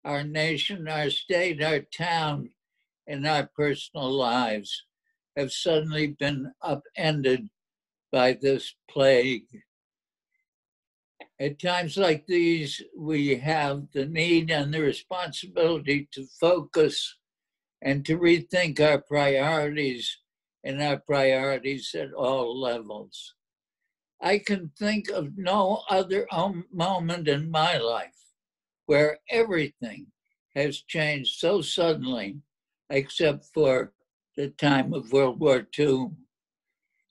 our nation, our state, our town, and our personal lives have suddenly been upended by this plague. At times like these, we have the need and the responsibility to focus and to rethink our priorities and our priorities at all levels. I can think of no other moment in my life where everything has changed so suddenly, except for the time of World War II.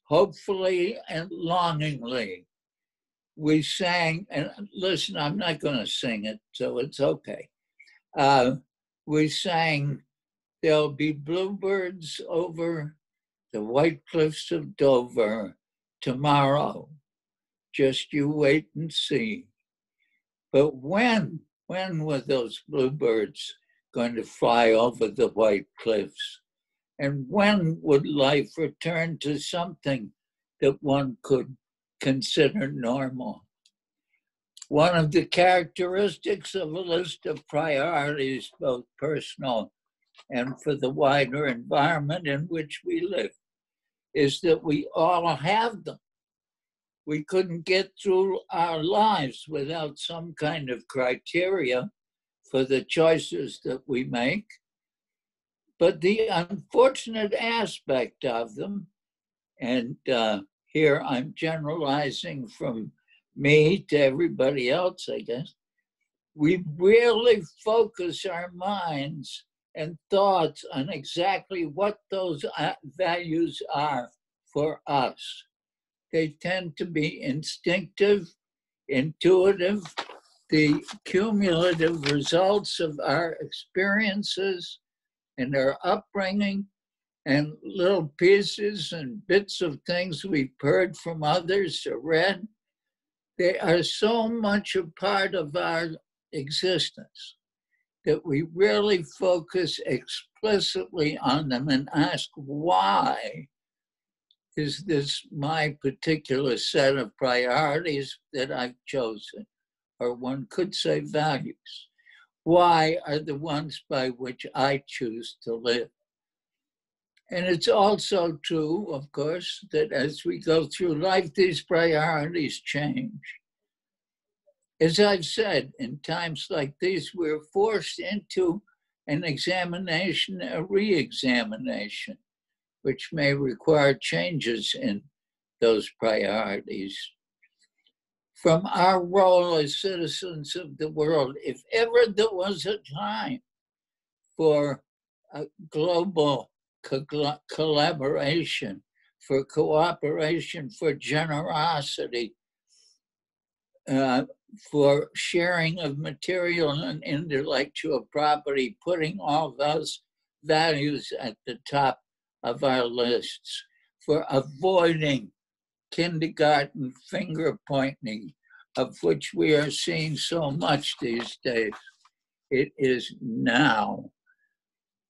Hopefully and longingly, we sang, and listen, I'm not going to sing it, so it's okay. We sang, "There'll be bluebirds over the white cliffs of Dover tomorrow. Just you wait and see." But when were those bluebirds going to fly over the white cliffs? And when would life return to something that one could consider normal? One of the characteristics of a list of priorities, both personal and for the wider environment in which we live, is that we all have them. We couldn't get through our lives without some kind of criteria for the choices that we make. But the unfortunate aspect of them, and here I'm generalizing from me to everybody else, I guess, we rarely focus our minds and thoughts on exactly what those values are for us. They tend to be instinctive, intuitive, the cumulative results of our experiences and our upbringing, and little pieces and bits of things we've heard from others or read. They are so much a part of our existence that we really focus explicitly on them and ask, why is this my particular set of priorities that I've chosen? Or one could say values. Why are the ones by which I choose to live? And it's also true, of course, that as we go through life, these priorities change. As I've said, in times like these, we're forced into an examination, a re-examination, which may require changes in those priorities. From our role as citizens of the world, if ever there was a time for a global collaboration, for cooperation, for generosity, for sharing of material and intellectual property, putting all those values at the top of our lists, for avoiding kindergarten finger pointing, of which we are seeing so much these days. It is now.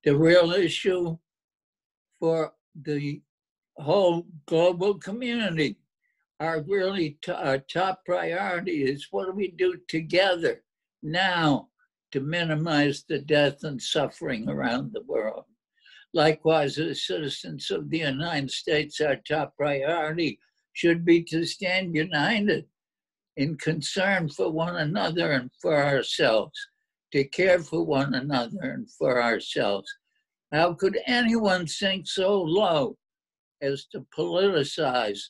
The real issue for the whole global community, our top priority is what do we do together now to minimize the death and suffering around the world. Likewise, as citizens of the United States, our top priority should be to stand united in concern for one another and for ourselves, to care for one another and for ourselves. How could anyone sink so low as to politicize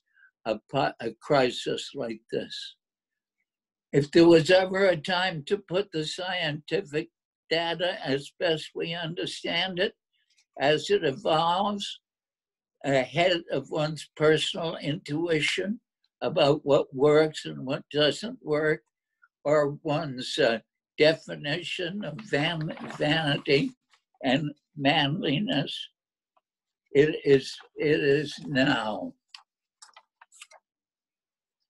a crisis like this? If there was ever a time to put the scientific data as best we understand it, as it evolves, ahead of one's personal intuition about what works and what doesn't work, or one's definition of vanity and manliness, it is now.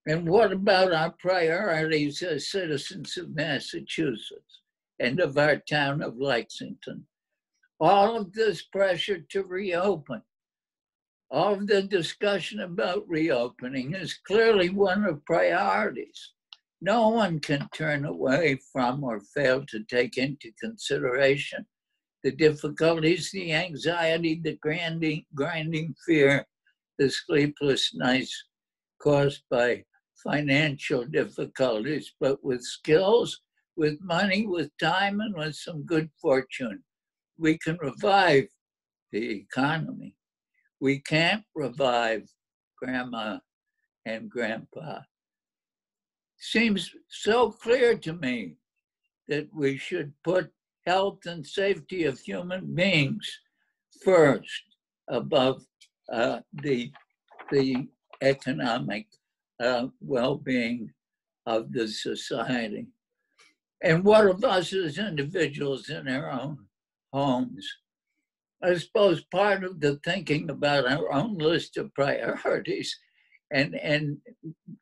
And what about our priorities as citizens of Massachusetts and of our town of Lexington? All of this pressure to reopen, all of the discussion about reopening is clearly one of priorities. No one can turn away from or fail to take into consideration the difficulties, the anxiety, the grinding fear, the sleepless nights caused by financial difficulties, but with skills, with money, with time, and with some good fortune, we can revive the economy. We can't revive grandma and grandpa. Seems so clear to me that we should put health and safety of human beings first above the economic well-being of the society. And what of us as individuals in our own homes? I suppose part of the thinking about our own list of priorities and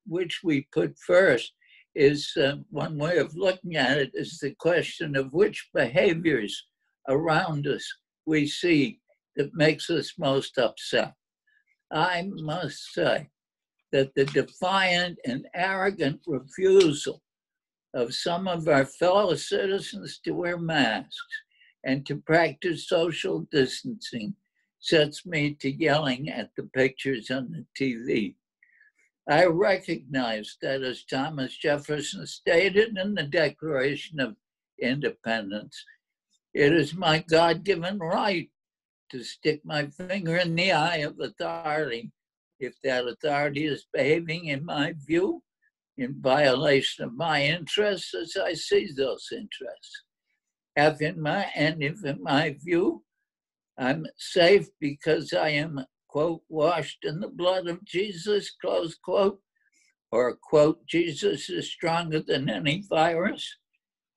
which we put first is one way of looking at it is the question of which behaviors around us we see that makes us most upset. I must say that the defiant and arrogant refusal of some of our fellow citizens to wear masks and to practice social distancing sets me to yelling at the pictures on the TV. I recognize that, as Thomas Jefferson stated in the Declaration of Independence, it is my God-given right to stick my finger in the eye of authority if that authority is behaving, in my view, in violation of my interests as I see those interests. If in my view, I'm safe because I am, quote, washed in the blood of Jesus, close quote, or, quote, Jesus is stronger than any virus,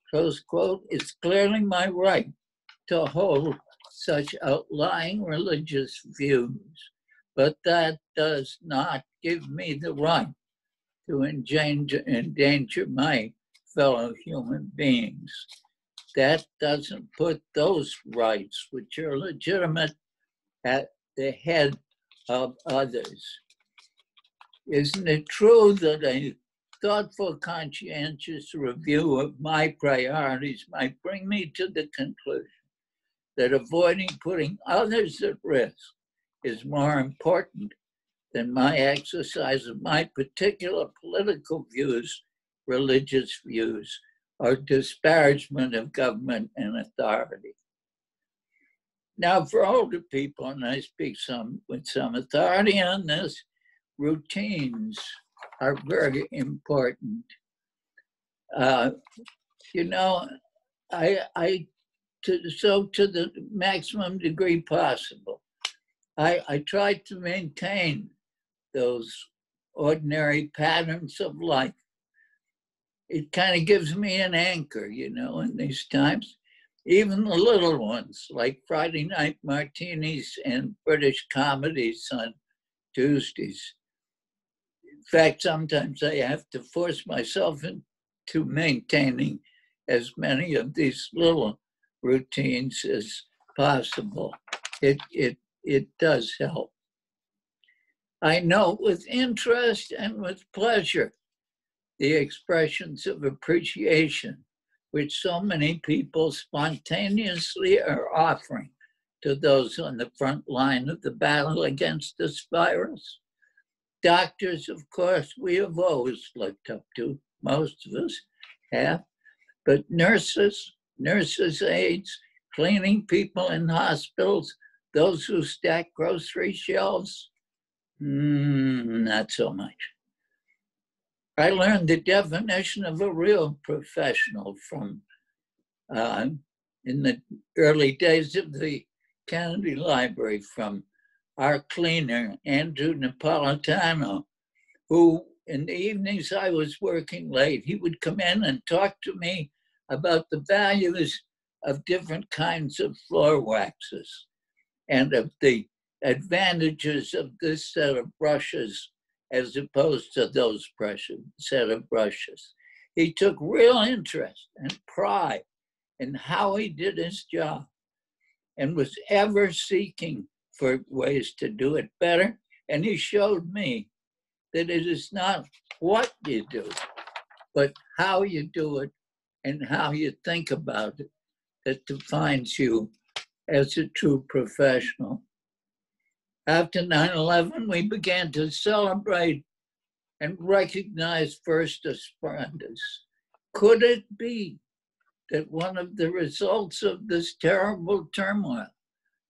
close quote, it's clearly my right to hold such outlying religious views. But that does not give me the right to endanger my fellow human beings. That doesn't put those rights, which are legitimate, at the head of others. Isn't it true that a thoughtful, conscientious review of my priorities might bring me to the conclusion that avoiding putting others at risk is more important than my exercise of my particular political views, religious views, or disparagement of government and authority? Now, for older people, and I speak with some authority on this, routines are very important. To the maximum degree possible, I try to maintain those ordinary patterns of life. It kind of gives me an anchor, in these times. Even the little ones, like Friday night martinis and British comedies on Tuesdays. In fact, sometimes I have to force myself into maintaining as many of these little routines as possible. It does help. I note with interest and with pleasure the expressions of appreciation which so many people spontaneously are offering to those on the front line of the battle against this virus. Doctors, of course, we have always looked up to, most of us have, but nurses, aides, cleaning people in hospitals, those who stack grocery shelves, not so much. I learned the definition of a real professional from in the early days of the Kennedy Library from our cleaner, Andrew Napolitano, who in the evenings I was working late, he would come in and talk to me about the values of different kinds of floor waxes and of the advantages of this set of brushes as opposed to those set of brushes. He took real interest and pride in how he did his job and was ever seeking for ways to do it better. And he showed me that it is not what you do, but how you do it and how you think about it that defines you as a true professional. After 9/11, we began to celebrate and recognize first responders. Could it be that one of the results of this terrible turmoil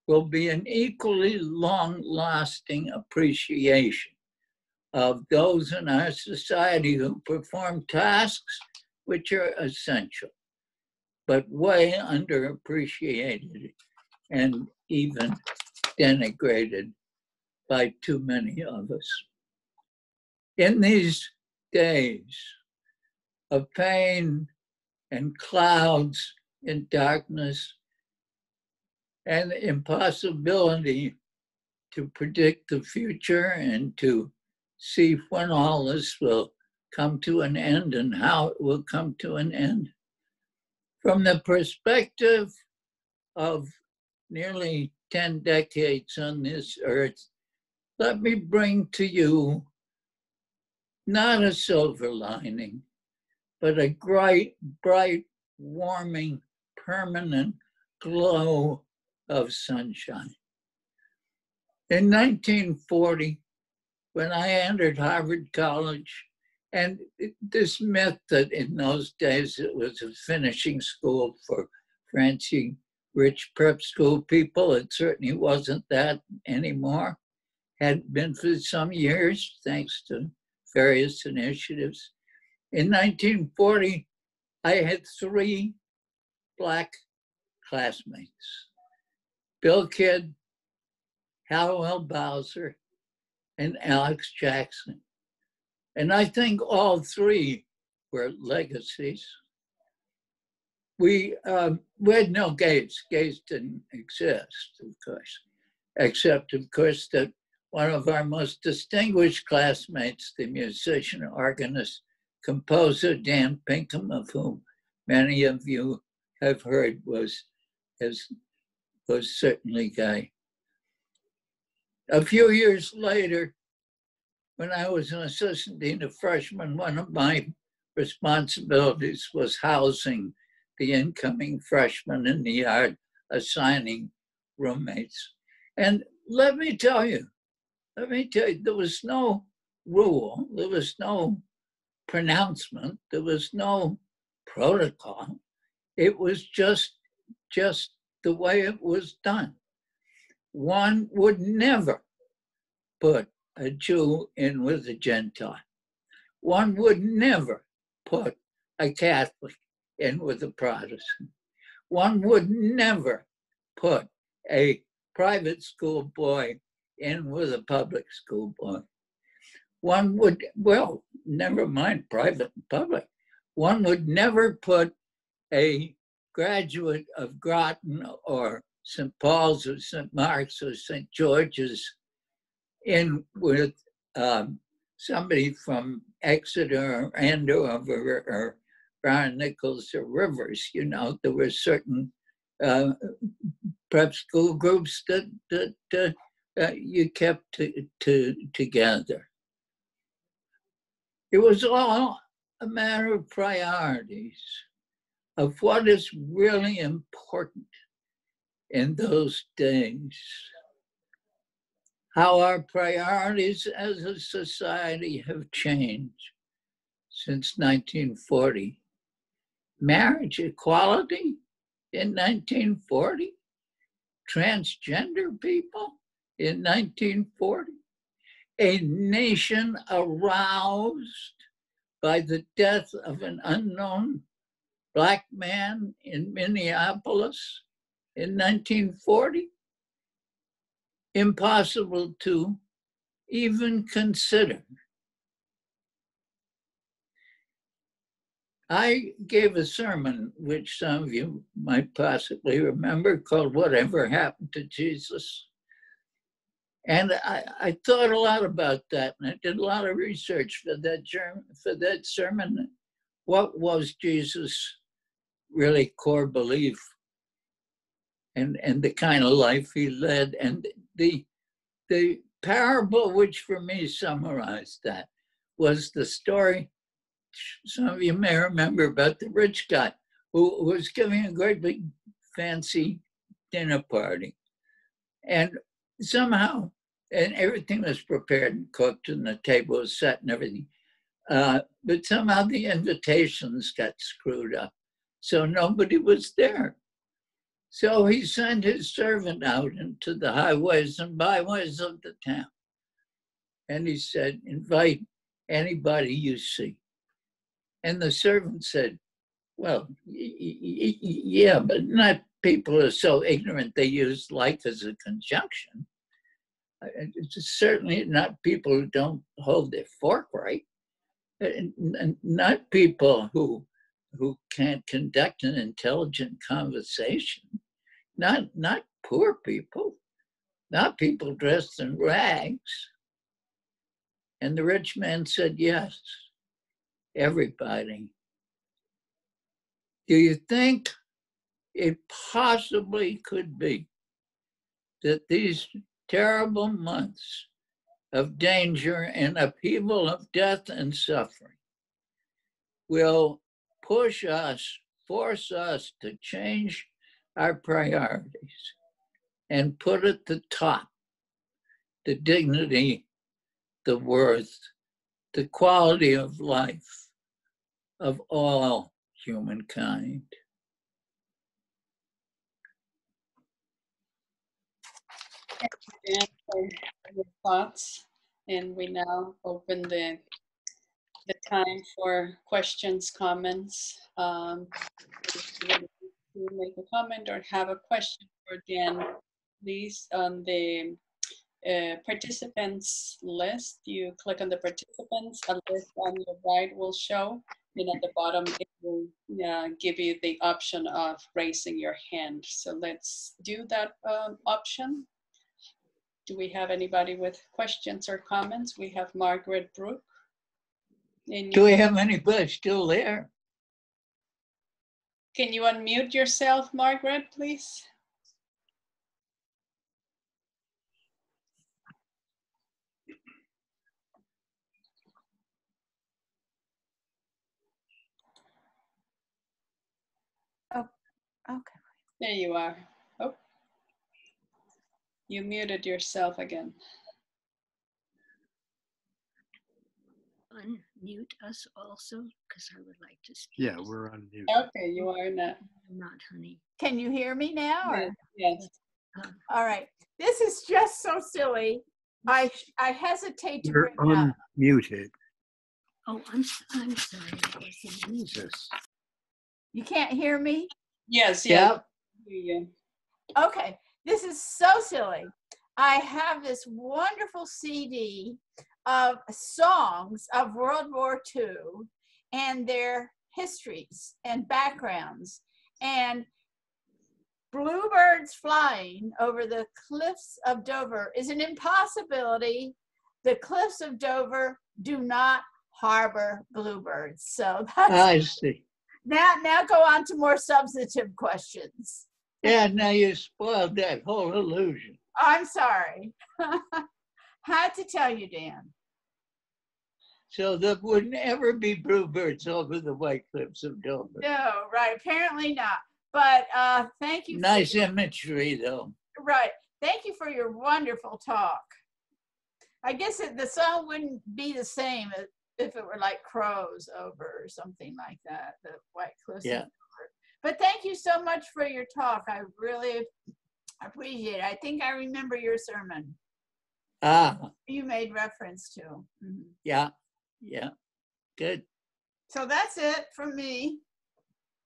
will be an equally long-lasting appreciation of those in our society who perform tasks which are essential, but way underappreciated and even denigrated by too many of us. In these days of pain and clouds and darkness and impossibility to predict the future and to see when all this will come to an end and how it will come to an end. From the perspective of nearly 10 decades on this earth, let me bring to you not a silver lining, but a bright, warming, permanent glow of sunshine. In 1940, when I entered Harvard College, and this myth that in those days it was a finishing school for fancy, rich prep school people, it certainly wasn't that anymore. Had been for some years, thanks to various initiatives. In 1940, I had 3 Black classmates: Bill Kidd, Hallowell Bowser, and Alex Jackson. And I think all 3 were legacies. We had no gays. Gays didn't exist, of course, except, of course, that one of our most distinguished classmates, the musician, organist, composer Dan Pinkham, of whom many of you have heard, was certainly gay. A few years later, when I was an assistant dean of freshmen, one of my responsibilities was housing the incoming freshmen in the yard, assigning roommates. And let me tell you, there was no rule, there was no pronouncement, there was no protocol. It was just the way it was done. One would never put a Jew in with a Gentile. One would never put a Catholic in with a Protestant. One would never put a private school boy in with a public school boy. One would, well, never mind private and public. One would never put a graduate of Groton or St. Paul's or St. Mark's or St. George's in with somebody from Exeter or Andover or Brian Nichols or Rivers. You know, there were certain prep school groups that you kept together. It was all a matter of priorities, of what is really important in those days. How our priorities as a society have changed since 1940. Marriage equality in 1940, transgender people in 1940, a nation aroused by the death of an unknown Black man in Minneapolis in 1940. Impossible to even consider. I gave a sermon, which some of you might possibly remember, called Whatever Happened to Jesus? And I thought a lot about that, and I did a lot of research for that sermon. What was Jesus' really core belief, and the kind of life he led? And the parable which for me summarized that was the story some of you may remember about the rich guy who was giving a great big fancy dinner party. And somehow, and everything was prepared and cooked and the table was set and everything. But somehow the invitations got screwed up. So nobody was there. So he sent his servant out into the highways and byways of the town. And he said, invite anybody you see. And the servant said, well, yeah, but not people who are so ignorant they use life as a conjunction. It's certainly not people who don't hold their fork right. Not people who can't conduct an intelligent conversation. Not poor people. Not people dressed in rags. And the rich man said, yes, everybody. Do you think it possibly could be that these terrible months of danger and upheaval of death and suffering will push us, force us to change our priorities and put at the top the dignity, the worth, the quality of life of all humankind? Dan, for your thoughts, and we now open the time for questions, comments. If you want to make a comment or have a question for Dan, please, on the participants list, you click on the participants, a list on your right will show, and at the bottom it will give you the option of raising your hand. So let's do that option. Do we have anybody with questions or comments? We have Margaret Brooke. Do we have anybody still there? Can you unmute yourself, Margaret, please? Oh, okay. There you are. Oh, you muted yourself again. Unmute us also, because I would like to speak. Yeah, we're on mute. Okay, you are not. I'm not, honey. Can you hear me now? Or? Yes. All right. This is just so silly. I hesitate to You're bring up. unmuted. Oh, I'm sorry. Jesus. You can't hear me? Yes, Yeah. Yeah. Okay. This is so silly. I have this wonderful CD of songs of World War II and their histories and backgrounds, and bluebirds flying over the cliffs of Dover is an impossibility. The cliffs of Dover do not harbor bluebirds. So that's, I see. now go on to more substantive questions. Yeah, now you spoiled that whole illusion. I'm sorry. Had to tell you, Dan. So there would never be bluebirds over the White Cliffs of Dover. No, right. Apparently not. But thank you. Nice imagery, though. Right. Thank you for your wonderful talk. I guess the song wouldn't be the same if it were like crows over or something like that, the White Cliffs. Yeah. But thank you so much for your talk. I really appreciate it. I think I remember your sermon. You made reference to. Mm-hmm. Yeah. Yeah. Good. So that's it from me.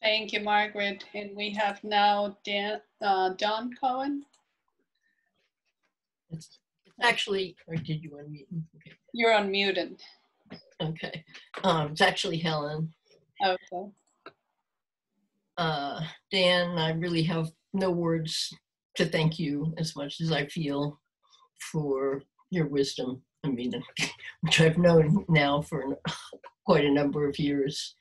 Thank you, Margaret. And we have now Don Cohen. It's actually, or did you unmute? Okay. You're unmuted. Okay. It's actually Helen. Okay. Dan, I really have no words to thank you as much as I feel for your wisdom. I mean, which I've known now for quite a number of years.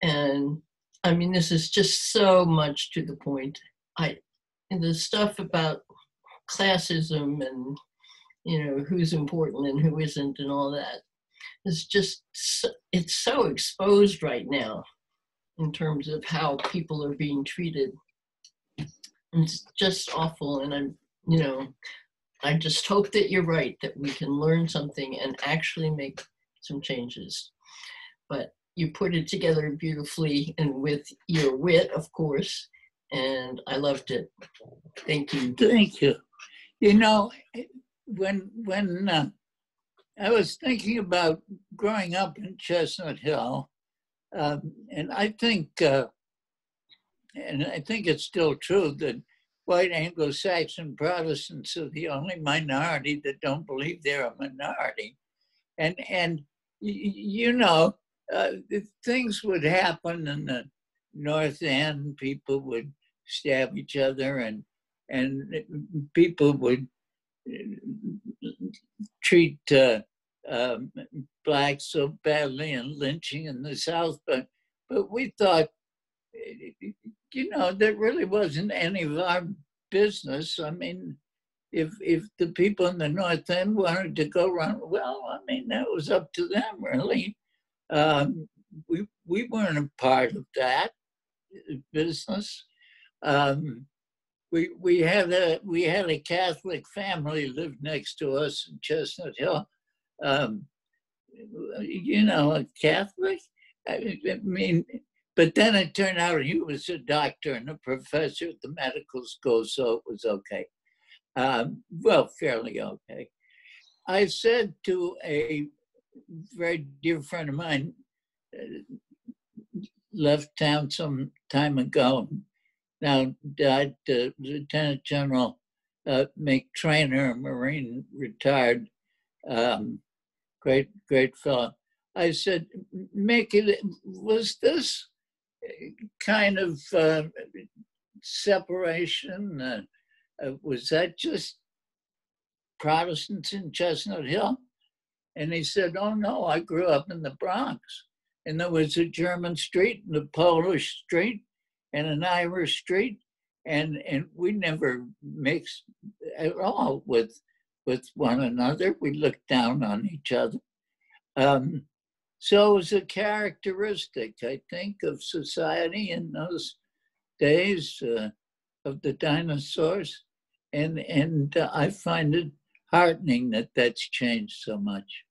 And I mean, this is just so much to the point. And the stuff about classism and, you know, who's important and who isn't and all that. is just, it's so exposed right now in terms of how people are being treated. It's just awful. And I'm, you know, I just hope that you're right, that we can learn something and actually make some changes. But you put it together beautifully and with your wit, of course, and I loved it. Thank you. Thank you. You know, when I was thinking about growing up in Chestnut Hill, and I think it's still true that white Anglo-Saxon Protestants are the only minority that don't believe they're a minority. And you know, things would happen in the North End. People would stab each other, and people would treat blacks so badly and lynching in the South. But we thought, you know, that really wasn't any of our business. I mean, if the people in the North End wanted to go run, well, I mean, that was up to them, really. We weren't a part of that business. We had a Catholic family live next to us in Chestnut Hill. You know, a Catholic. I mean, but then it turned out he was a doctor and a professor at the medical school, so it was okay. Well, fairly okay. I said to a very dear friend of mine, left town some time ago, now died, Lieutenant General McTrainer, a Marine, retired, great fellow. I said, Mick, was this kind of separation, was that just Protestants in Chestnut Hill? And he said, oh no, I grew up in the Bronx. And there was a German street and a Polish street and an Irish street. And we never mixed at all with one another. We looked down on each other. So it was a characteristic, I think, of society in those days of the dinosaurs. And I find it heartening that that's changed so much.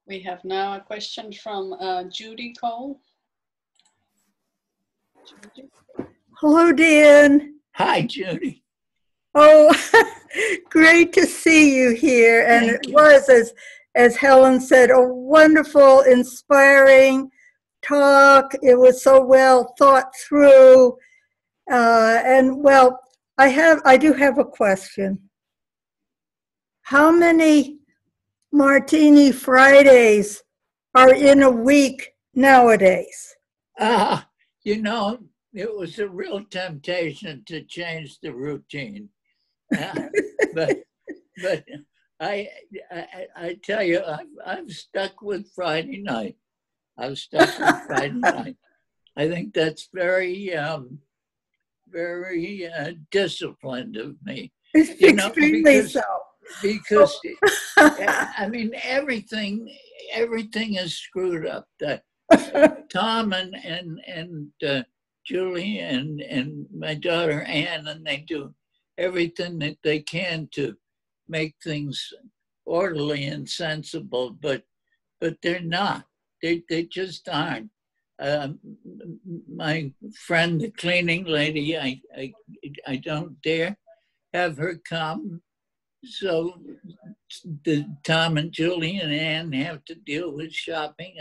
We have now a question from Judy Cole. Judy? Hello, Dan. Hi, Judy. Oh, great to see you here. And Thank it you. was, as Helen said, a wonderful, inspiring talk. It was so well thought through. And well, I do have a question. How many Martini Fridays are in a week nowadays? You know, it was a real temptation to change the routine. But I tell you, I've stuck with Friday night. I've stuck with Friday night. I think that's very disciplined of me. It's You know, extremely so. Because I mean, everything is screwed up. Tom and Julie and my daughter Ann, and they do everything that they can to make things orderly and sensible, but they're not. They just aren't. My friend, the cleaning lady, I don't dare have her come. So Tom and Julie and Ann have to deal with shopping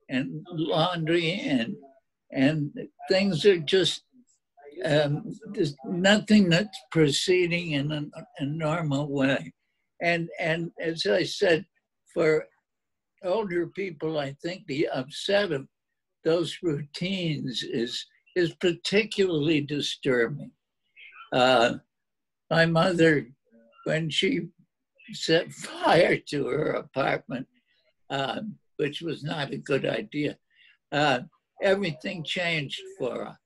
and laundry and things are just there's nothing that's proceeding in a normal way. And as I said, for older people, I think the upset of those routines is particularly disturbing. My mother, when she set fire to her apartment, which was not a good idea, everything changed for her.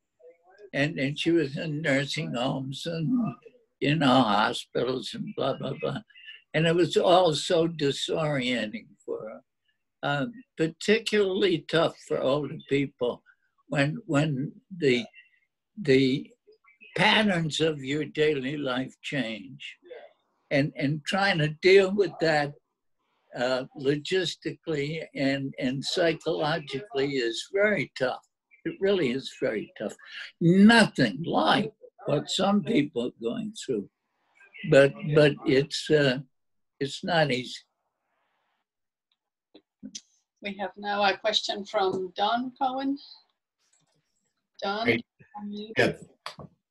And she was in nursing homes and, you know, hospitals and blah, blah, blah. And it was all so disorienting for her. Particularly tough for older people when the patterns of your daily life change, and trying to deal with that logistically and psychologically is very tough. It really is very tough. Nothing like what some people are going through, but it's not easy. We have now a question from Don Cohen. Don, Right. unmute. Yeah.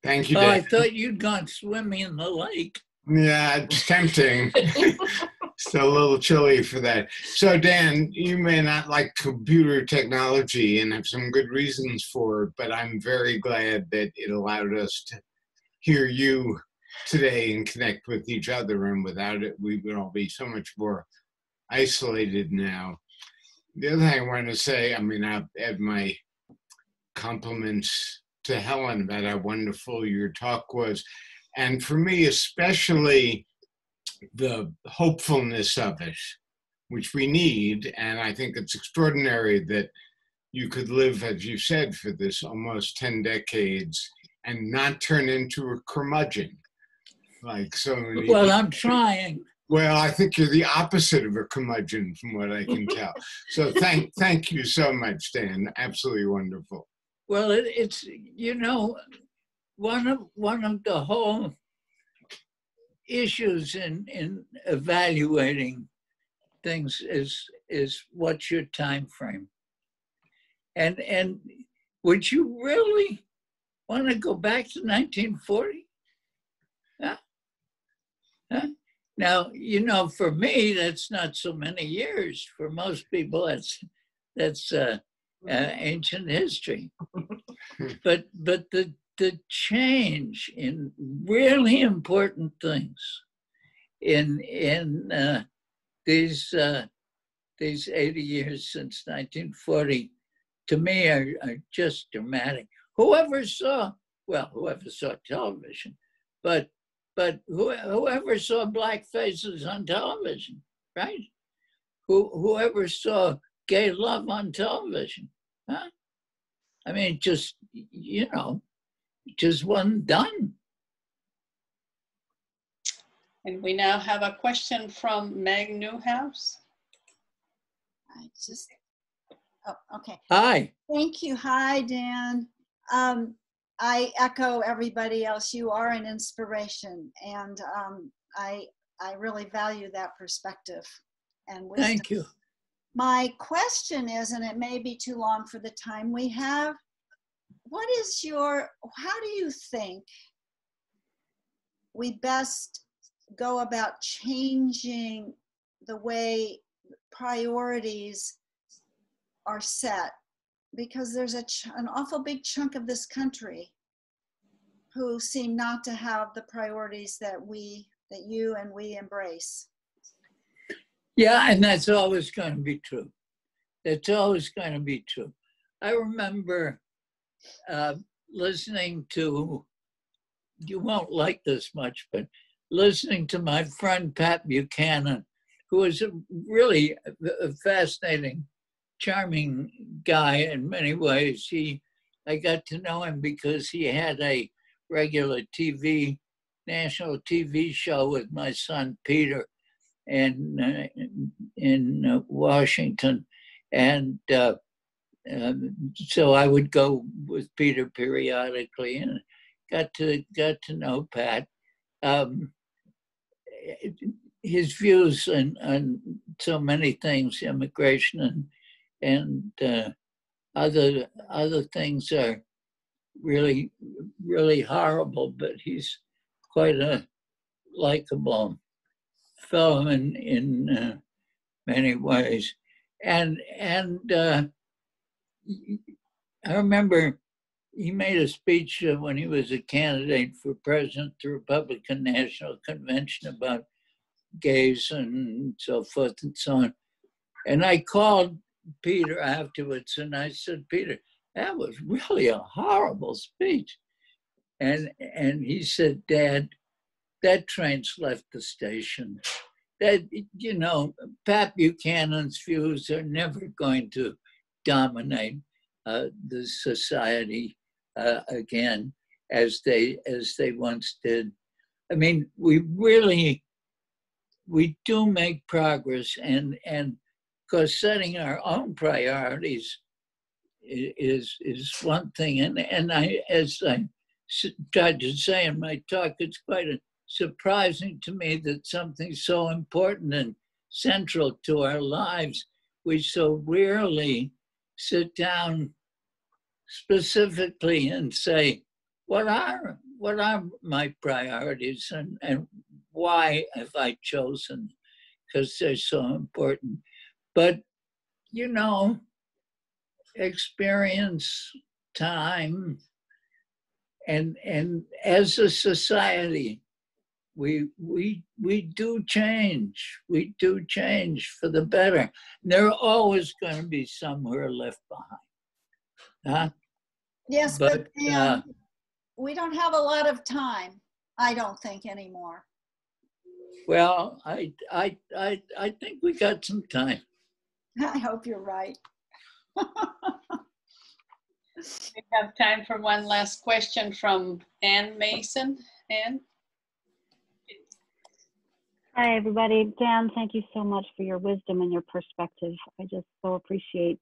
Thank you, Oh, I Dave. thought you'd gone swimming in the lake. Yeah, it's tempting. Still a little chilly for that. So, Dan, you may not like computer technology and have some good reasons for it, but I'm very glad that it allowed us to hear you today and connect with each other. And without it, we would all be so much more isolated now. The other thing I want to say, I mean, I add my compliments to Helen about how wonderful your talk was. And for me, especially the hopefulness of it, which we need. And I think it's extraordinary that you could live, as you said, for this almost 10 decades and not turn into a curmudgeon like so many. Well, I'm trying. Well, I think you're the opposite of a curmudgeon from what I can tell. So thank you so much, Dan. Absolutely wonderful. Well, it's, you know, one of the whole issues in evaluating things is what's your time frame, and would you really want to go back to 1940? Huh? Huh? Now, you know, for me, that's not so many years. For most people, that's ancient history. But the change in really important things in these 80 years since 1940, to me, are just dramatic. Whoever saw television, but whoever saw black faces on television, right? Whoever saw gay love on television, huh? I mean, just, you know, just wasn't done. And we now have a question from Meg Newhouse. Okay. Hi. Thank you. Hi, Dan. I echo everybody else. You are an inspiration, and I really value that perspective and wisdom. Thank you. My question is, and it may be too long for the time we have, how do you think we best go about changing the way priorities are set? Because there's an awful big chunk of this country who seem not to have the priorities that you and we embrace. Yeah, and that's always going to be true. It's always going to be true. I remember listening to, you won't like this much, but listening to my friend Pat Buchanan, who was really a fascinating, charming guy in many ways. I got to know him because he had a regular national TV show with my son Peter in Washington, and so I would go with Peter periodically, and got to know Pat. His views on so many things, immigration and other things, are really, really horrible, but he's quite a likable fellow in many ways. And I remember he made a speech when he was a candidate for president at the Republican National Convention about gays and so forth and so on. And I called Peter afterwards and I said, Peter, that was really a horrible speech. And he said, Dad, that train's left the station. that, you know, Pat Buchanan's views are never going to dominate the society again as they once did. I mean, we do make progress, and because setting our own priorities is one thing, and I, as I tried to say in my talk, it's quite surprising to me that something so important and central to our lives, we so rarely sit down specifically and say, what are my priorities, and why have I chosen? Because they're so important. But, you know, experience, time, and as a society, we do change. We do change for the better. There are always going to be some who are left behind. Huh? Yes, but we don't have a lot of time, I don't think, anymore. Well, I think we got some time. I hope you're right. We have time for one last question from Ann Mason. Ann? Hi, everybody. Dan, thank you so much for your wisdom and your perspective. I just so appreciate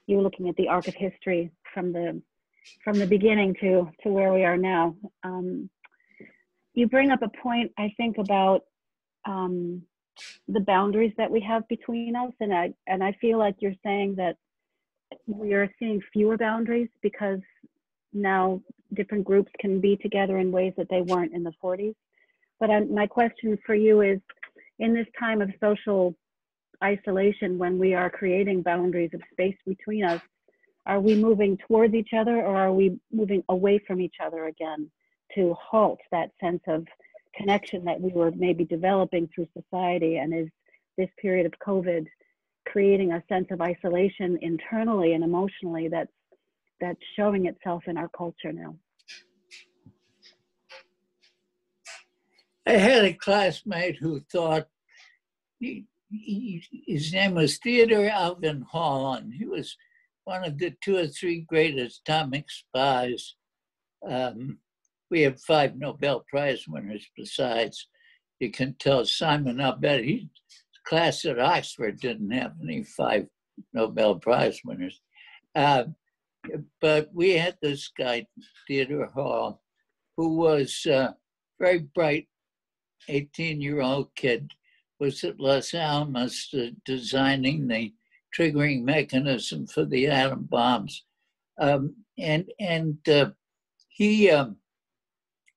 you looking at the arc of history from the beginning to where we are now. You bring up a point, I think, about the boundaries that we have between us, and I feel like you're saying that we are seeing fewer boundaries because now different groups can be together in ways that they weren't in the 40s. But my question for you is, in this time of social isolation, when we are creating boundaries of space between us, are we moving towards each other, or are we moving away from each other again to halt that sense of connection that we were maybe developing through society? And is this period of COVID creating a sense of isolation internally and emotionally that's showing itself in our culture now? I had a classmate who thought, his name was Theodore Alvin Hall, and he was one of the 2 or 3 greatest atomic spies. We have 5 Nobel Prize winners besides. You can tell Simon, I'll bet his class at Oxford didn't have any 5 Nobel Prize winners. But we had this guy, Theodore Hall, who was a very bright 18-year-old kid, was at Los Alamos designing the triggering mechanism for the atom bombs. He,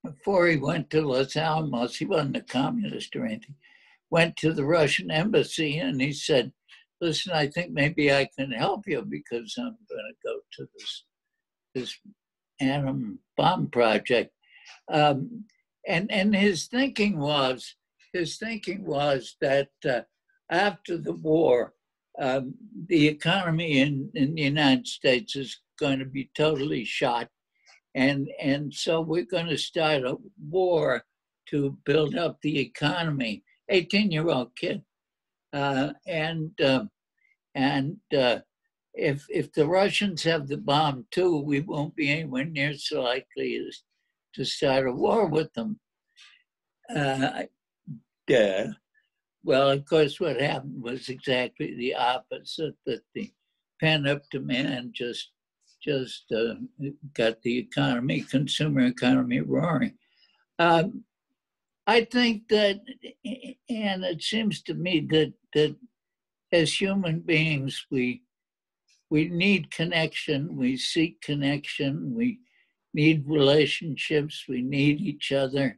before he went to Los Alamos, he wasn't a communist or anything, went to the Russian embassy and he said, listen, I think maybe I can help you because I'm going to go to this atom bomb project. And his thinking was that after the war, the economy in the United States is going to be totally shot. And so we're going to start a war to build up the economy. 18-year-old kid. If the Russians have the bomb too, we won't be anywhere near so likely as to start a war with them. Well, of course, what happened was exactly the opposite, that the pent-up demand just got the economy, consumer economy roaring. I think that, and it seems to me that as human beings, we need connection, we seek connection, we need relationships, we need each other.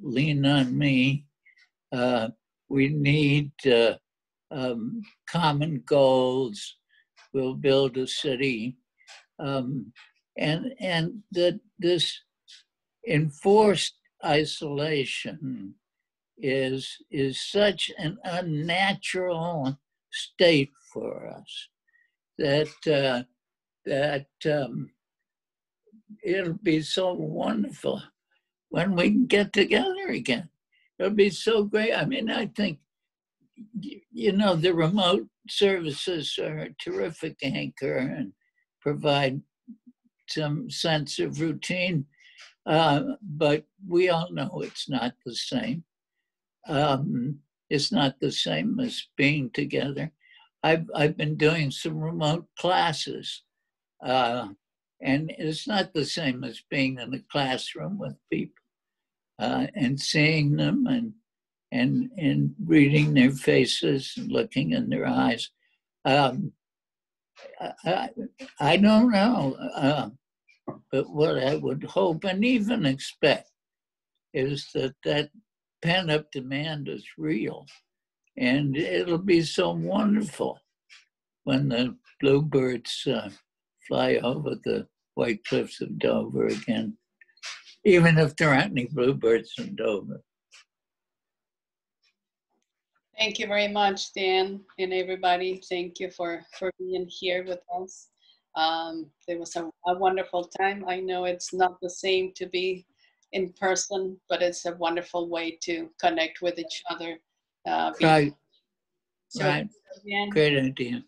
Lean on me. We need common goals. We'll build a city. And that this enforced isolation is such an unnatural state for us that it'll be so wonderful when we can get together again. It'll be so great. I mean, I think, you know, the remote services are a terrific anchor and provide some sense of routine, but we all know it's not the same. It's not the same as being together. I've been doing some remote classes, and it's not the same as being in a classroom with people and seeing them and reading their faces and looking in their eyes. I don't know, but what I would hope and even expect is that pent-up demand is real. And it'll be so wonderful when the bluebirds fly over the White Cliffs of Dover again, even if there aren't any bluebirds in Dover. Thank you very much, Dan, and everybody. Thank you for being here with us. It was a wonderful time. I know it's not the same to be in person, but it's a wonderful way to connect with each other. Right, So right. again, Great idea.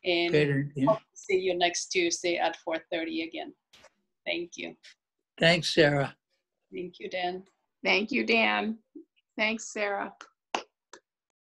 And Great idea. hope to see you next Tuesday at 4:30 again. Thank you. Thanks, Sarah. Thank you, Dan. Thank you, Dan. Thanks, Sarah.